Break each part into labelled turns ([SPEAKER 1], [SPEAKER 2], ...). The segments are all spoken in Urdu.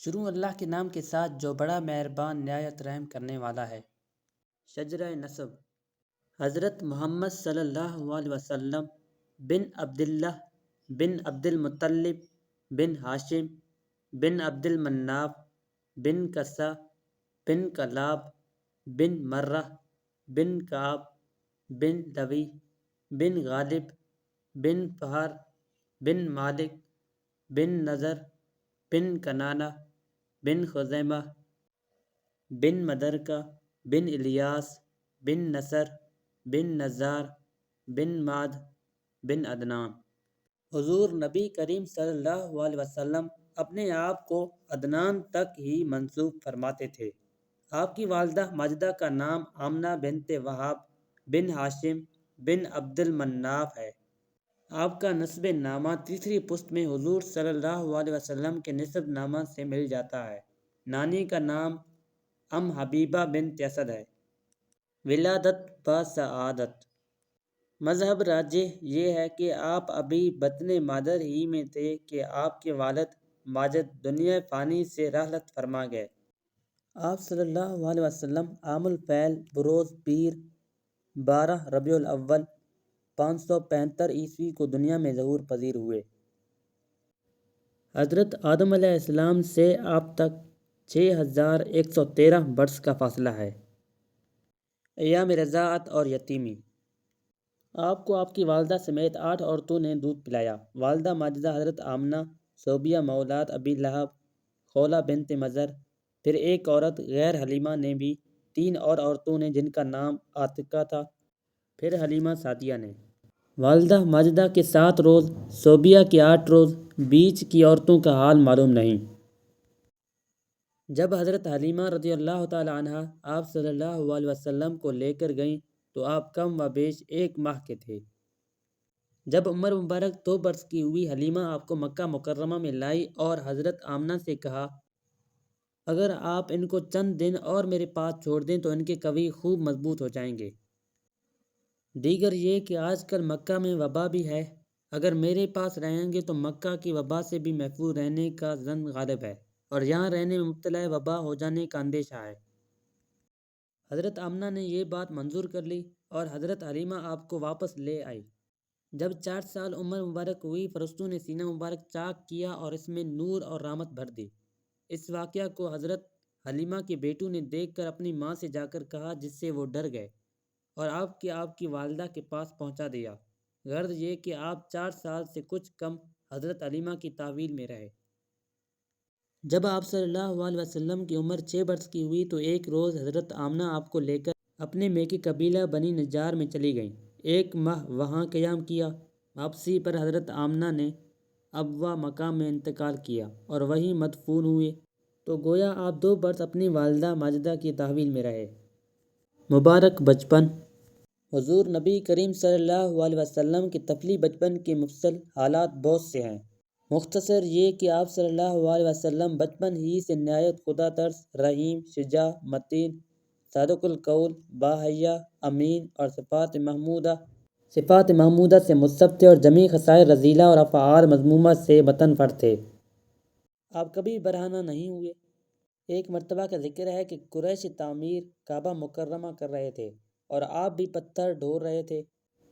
[SPEAKER 1] شروع اللہ کے نام کے ساتھ جو بڑا مہربان نہایت رحم کرنے والا ہے۔ شجرہ نسب۔ حضرت محمد صلی اللہ علیہ وسلم بن عبداللہ بن عبد المطلب بن ہاشم بن عبد المناف بن قصہ بن کلاب بن مرہ بن کعب بن لوی بن غالب بن فہر بن مالک بن نضر بن کنانہ بن خزیمہ بن مدرکہ بن الیاس بن نصر بن نزار بن ماد بن عدنان۔ حضور نبی کریم صلی اللہ علیہ وسلم اپنے آپ کو عدنان تک ہی منسوب فرماتے تھے۔ آپ کی والدہ ماجدہ کا نام آمنہ بنت وہاب بن ہاشم بن عبد المناف ہے۔ آپ کا نسب نامہ تیسری پشت میں حضور صلی اللہ علیہ وسلم کے نسب نامہ سے مل جاتا ہے۔ نانی کا نام ام حبیبہ بنت اسد ہے۔ ولادت با سعادت۔ مذہب راجح یہ ہے کہ آپ ابھی بطن مادر ہی میں تھے کہ آپ کے والد ماجد دنیا فانی سے رحلت فرما گئے۔ آپ صلی اللہ علیہ وسلم عام الفیل بروز پیر 12 ربیع الاول 575 عیسوی کو دنیا میں ظہور پذیر ہوئے۔ حضرت آدم علیہ السلام سے آپ تک 6113 برس کا فاصلہ ہے۔ ایام رضاعت اور یتیمی۔ آپ کو آپ کی والدہ سمیت 8 عورتوں نے دودھ پلایا۔ والدہ ماجدہ حضرت آمنہ، صوبیہ مولات ابی لہب، خولہ بنت مضر، پھر ایک عورت غیر حلیمہ نے بھی 3 اور عورتوں نے جن کا نام عاتقہ تھا، پھر حلیمہ سعدیہ نے۔ والدہ ماجدہ کے 7 روز، صوبیہ کے 8 روز، بیچ کی عورتوں کا حال معلوم نہیں۔ جب حضرت حلیمہ رضی اللہ تعالی عنہا آپ صلی اللہ علیہ وسلم کو لے کر گئیں تو آپ کم و بیش 1 ماہ کے تھے۔ جب عمر مبارک 2 برس کی ہوئی، حلیمہ آپ کو مکہ مکرمہ میں لائی اور حضرت آمنہ سے کہا اگر آپ ان کو چند دن اور میرے پاس چھوڑ دیں تو ان کے قوی خوب مضبوط ہو جائیں گے۔ دیگر یہ کہ آج کل مکہ میں وبا بھی ہے، اگر میرے پاس رہیں گے تو مکہ کی وبا سے بھی محفوظ رہنے کا ظن غالب ہے اور یہاں رہنے میں مبتلا وبا ہو جانے کا اندیشہ ہے۔ حضرت آمنہ نے یہ بات منظور کر لی اور حضرت حلیمہ آپ کو واپس لے آئی۔ جب 4 سال عمر مبارک ہوئی، فرشتوں نے سینہ مبارک چاک کیا اور اس میں نور اور رحمت بھر دی۔ اس واقعہ کو حضرت حلیمہ کے بیٹوں نے دیکھ کر اپنی ماں سے جا کر کہا جس سے وہ ڈر گئے اور آپ کی والدہ کے پاس پہنچا دیا۔ غرض یہ کہ آپ 4 سال سے کچھ کم حضرت حلیمہ کی تحویل میں رہے۔ جب آپ صلی اللہ علیہ وسلم کی عمر 6 برس کی ہوئی تو ایک روز حضرت آمنہ آپ کو لے کر اپنے میکے قبیلہ بنی نجار میں چلی گئیں۔ 1 ماہ وہاں قیام کیا۔ واپسی پر حضرت آمنہ نے ابوا مقام میں انتقال کیا اور وہیں مدفون ہوئے، تو گویا آپ 2 برس اپنی والدہ ماجدہ کی تحویل میں رہے۔ مبارک بچپن۔ حضور نبی کریم صلی اللہ علیہ وسلم کے طفلی بچپن کے مفصل حالات بہت سے ہیں۔ مختصر یہ کہ آپ صلی اللہ علیہ وسلم بچپن ہی سے نہایت خدا ترس، رحیم، شجاع، متین، صادق القول، باحیا، امین اور صفات محمودہ سے متصف تھے اور جمیع خصائل رذیلہ اور افعال مذمومہ سے متنفر تھے۔ آپ کبھی برہنہ نہیں ہوئے۔ ایک مرتبہ کا ذکر ہے کہ قریش تعمیر کعبہ مکرمہ کر رہے تھے اور آپ بھی پتھر ڈھو رہے تھے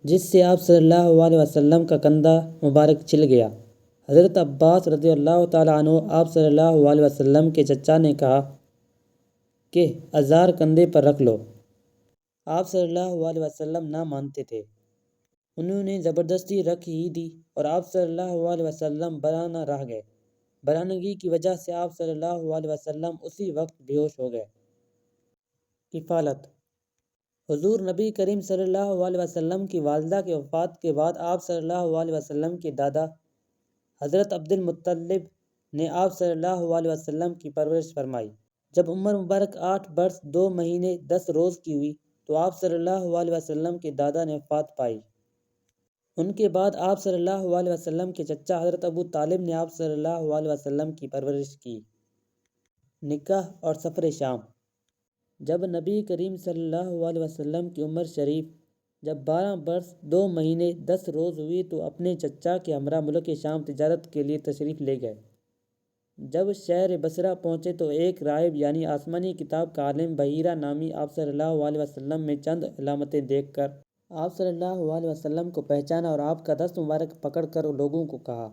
[SPEAKER 1] جس سے آپ صلی اللہ علیہ وسلم کا کندھا مبارک چھل گیا۔ حضرت عباس رضی اللہ تعالیٰ عنہ آپ صلی اللہ علیہ وسلم کے چچا نے کہا کہ ازار کندھے پر رکھ لو۔ آپ صلی اللہ علیہ وسلم نہ مانتے تھے۔ انہوں نے زبردستی رکھ ہی دی اور آپ صلی اللہ علیہ وسلم برہنہ رہ گئے۔ برہنگی کی وجہ سے آپ صلی اللہ علیہ وسلم اسی وقت بے ہوش ہو گئے۔ کفالت۔ حضور نبی کریم صلی اللہ علیہ وسلم کی والدہ کی وفات کے بعد آپ صلی اللہ علیہ وسلم کے دادا حضرت عبد المطلب نے آپ صلی اللہ علیہ وسلم کی پرورش فرمائی۔ جب عمر مبارک 8 برس 2 مہینے 10 روز کی ہوئی تو آپ صلی اللہ علیہ وسلم کے دادا نے وفات پائی۔ ان کے بعد آپ صلی اللہ علیہ وسلم کے چچا حضرت ابو طالب نے آپ صلی اللہ علیہ وسلم کی پرورش کی۔ نکاح اور سفر شام۔ جب نبی کریم صلی اللہ علیہ وسلم کی عمر شریف جب 12 برس 2 مہینے 10 روز ہوئی تو اپنے چچا کے ہمراہ ملک شام تجارت کے لیے تشریف لے گئے۔ جب شہر بصرہ پہنچے تو ایک راہب یعنی آسمانی کتاب کا عالم بحیرہ نامی آپ صلی اللہ علیہ وسلم میں چند علامتیں دیکھ کر آپ صلی اللہ علیہ وسلم کو پہچانا اور آپ کا دست مبارک پکڑ کر لوگوں کو کہا،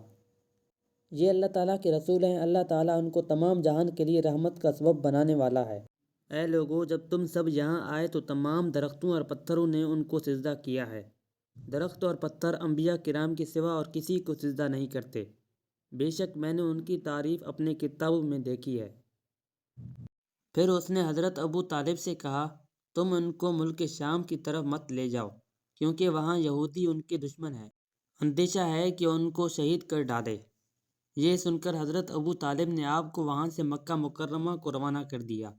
[SPEAKER 1] یہ اللہ تعالیٰ کے رسول ہیں، اللہ تعالیٰ ان کو تمام جہان کے لیے رحمت کا سبب بنانے والا ہے۔ اے لوگو، جب تم سب یہاں آئے تو تمام درختوں اور پتھروں نے ان کو سجدہ کیا ہے۔ درخت اور پتھر انبیاء کرام کے سوا اور کسی کو سجدہ نہیں کرتے، بے شک میں نے ان کی تعریف اپنے کتابوں میں دیکھی ہے۔ پھر اس نے حضرت ابو طالب سے کہا، تم ان کو ملک شام کی طرف مت لے جاؤ، کیونکہ وہاں یہودی ان کے دشمن ہیں، اندیشہ ہے کہ ان کو شہید کر ڈالے۔ یہ سن کر حضرت ابو طالب نے آپ کو وہاں سے مکہ مکرمہ کو روانہ کر دیا۔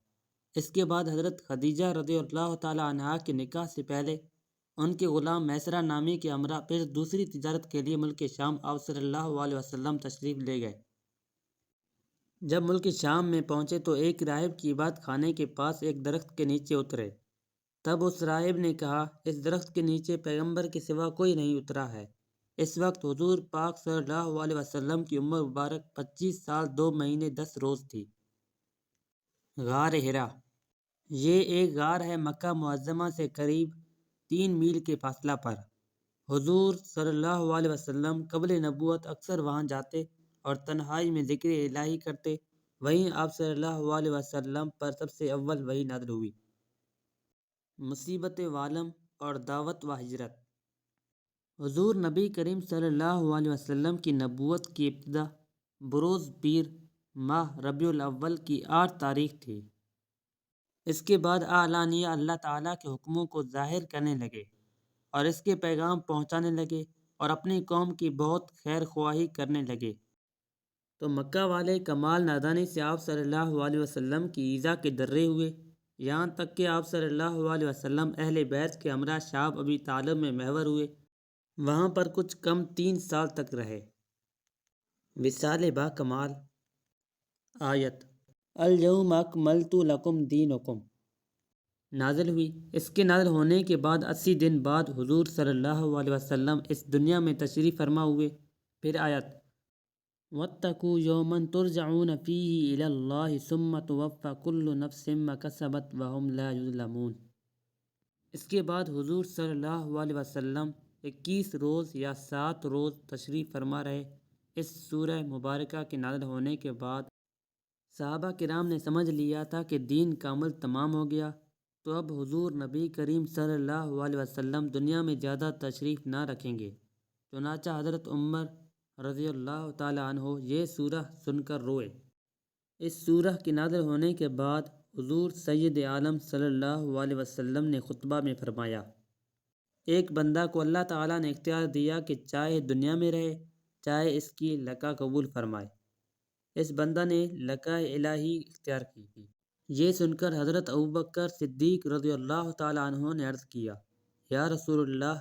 [SPEAKER 1] اس کے بعد حضرت خدیجہ رضی اللہ تعالی عنہا کے نکاح سے پہلے ان کے غلام میسرہ نامی کے ہمراہ پھر دوسری تجارت کے لیے ملک شام آپ صلی اللہ علیہ وسلم تشریف لے گئے۔ جب ملک شام میں پہنچے تو ایک راہب کی عبادت خانے کے پاس ایک درخت کے نیچے اترے۔ تب اس راہب نے کہا، اس درخت کے نیچے پیغمبر کے سوا کوئی نہیں اترا ہے۔ اس وقت حضور پاک صلی اللہ علیہ وسلم کی عمر مبارک 25 سال 2 مہینے 10 روز تھی۔ غار ہرا، یہ ایک غار ہے مکہ معظمہ سے قریب 3 میل کے فاصلہ پر۔ حضور صلی اللہ علیہ وسلم قبل نبوت اکثر وہاں جاتے اور تنہائی میں ذکر الہی کرتے۔ وہیں آپ صلی اللہ علیہ وسلم پر سب سے اول وحی نازل ہوئی۔ مصیبت والم اور دعوت و ہجرت۔ حضور نبی کریم صلی اللہ علیہ وسلم کی نبوت کی ابتدا بروز پیر ماہ ربیع الاول کی 8 تاریخ تھی۔ اس کے بعد اعلانیہ اللہ تعالیٰ کے حکموں کو ظاہر کرنے لگے اور اس کے پیغام پہنچانے لگے اور اپنی قوم کی بہت خیر خواہی کرنے لگے، تو مکہ والے کمال نادانی سے آپ صلی اللہ علیہ وسلم کی ایذا کے ڈرے ہوئے، یہاں تک کہ آپ صلی اللہ علیہ وسلم اہل بیت کے ہمراہ شعب ابی طالب میں محور ہوئے۔ وہاں پر کچھ کم 3 سال تک رہے۔ وصال با کمال۔ آیت الیوم اکملت لکم دینکم نازل ہوئی۔ اس کے نازل ہونے کے بعد 80 دن بعد حضور صلی اللہ علیہ وسلم اس دنیا میں تشریف فرما ہوئے۔ پھر آیت واتقوا یوما ترجعون فیہ الی اللہ ثم توفی کل نفس ما کسبت وہم لا یظلمون۔ اس کے بعد حضور صلی اللہ علیہ وسلم 21 روز یا 7 روز تشریف فرما رہے۔ اس سورہ مبارکہ کے نازل ہونے کے بعد صحابہ کرام نے سمجھ لیا تھا کہ دین کا عمل تمام ہو گیا، تو اب حضور نبی کریم صلی اللہ علیہ وسلم دنیا میں زیادہ تشریف نہ رکھیں گے۔ چنانچہ حضرت عمر رضی اللہ تعالی عنہ یہ سورہ سن کر روئے۔ اس سورہ کے نازل ہونے کے بعد حضور سید عالم صلی اللہ علیہ وسلم نے خطبہ میں فرمایا، ایک بندہ کو اللہ تعالیٰ نے اختیار دیا کہ چاہے دنیا میں رہے چاہے اس کی لقا قبول فرمائے۔ اس بندہ نے لقا الہی اختیار کی تھی۔ یہ سن کر حضرت ابوبکر صدیق رضی اللہ تعالیٰ عنہ نے عرض کیا، یا رسول اللہ،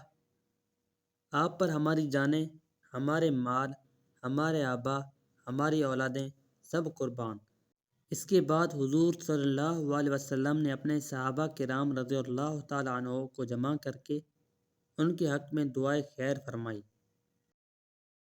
[SPEAKER 1] آپ پر ہماری جانیں، ہمارے مال، ہمارے آبا، ہماری اولادیں سب قربان۔ اس کے بعد حضور صلی اللہ علیہ وسلم نے اپنے صحابہ کرام رضی اللہ تعالیٰ عنہ کو جمع کر کے ان کے حق میں دعائے خیر فرمائی۔